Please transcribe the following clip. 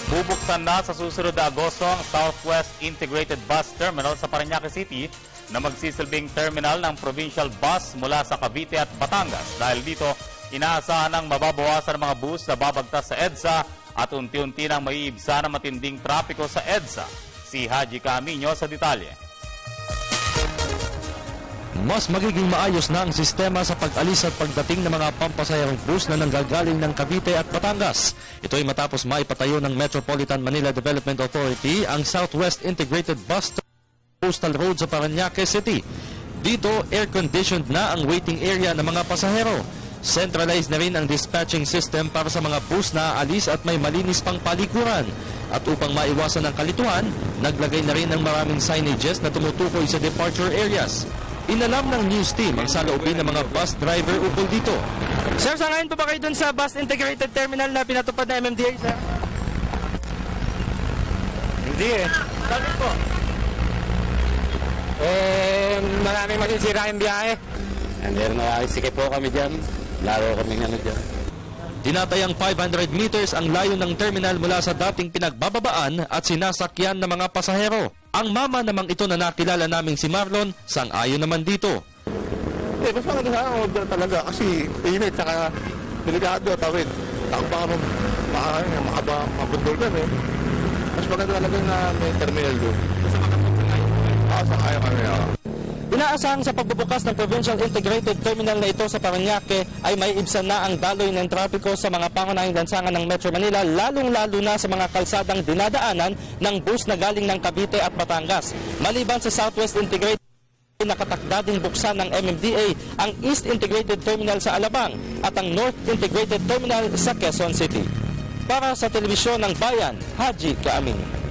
Bubuksan na sa susunod na Agosto ang Southwest Integrated Bus Terminal sa Parañaque City na magsisilbing terminal ng provincial bus mula sa Cavite at Batangas. Dahil dito, inaasahan ng mababawasan ang mga bus na babagtas sa EDSA at unti-unti nang maiibsa ng matinding trapiko sa EDSA. Si Haji Camino sa detalye. Mas magiging maayos na ang sistema sa pag-alis at pagdating ng mga pampasayarong bus na nanggagaling ng Cavite at Batangas. Ito ay matapos maipatayo ng Metropolitan Manila Development Authority ang Southwest Integrated Bus Coastal Road sa Parañaque City. Dito, air-conditioned na ang waiting area ng mga pasahero. Centralized na rin ang dispatching system para sa mga bus na aalis at may malinis pang palikuran. At upang maiwasan ang kalituhan, naglagay na rin ng maraming signages na tumutukoy sa departure areas. Inalam ng news team ang saloobin ng mga bus driver ukol dito. Sir, sangayon po ba kayo dun sa bus integrated terminal na pinatupad na MMDA, sir? Hindi eh. Bakit po? Maraming masisira yung biyahe. Pero nakasisikip po kami dyan. Laro kami dyan. Tinatayang 500 meters ang layo ng terminal mula sa dating pinagbababaan at sinasakyan ng mga pasahero. Ang mama namang ito na nakilala naming si Marlon, sang-ayon naman dito. Mas maganda sa order talaga kasi init saka delikado, tawid. Baka mabundol ka eh. Mas maganda talaga na may terminal doon. Sang-ayon kami. Inaasahan sa pagbubukas ng Provincial Integrated Terminal na ito sa Parañaque ay may ibsan na ang daloy ng trapiko sa mga pangunahing lansangan ng Metro Manila, lalong-lalo na sa mga kalsadang dinadaanan ng bus na galing ng Cavite at Batangas. Maliban sa Southwest Integrated, nakatakda ding buksan ng MMDA ang East Integrated Terminal sa Alabang at ang North Integrated Terminal sa Quezon City. Para sa Telebisyon ng Bayan, Haji Camino.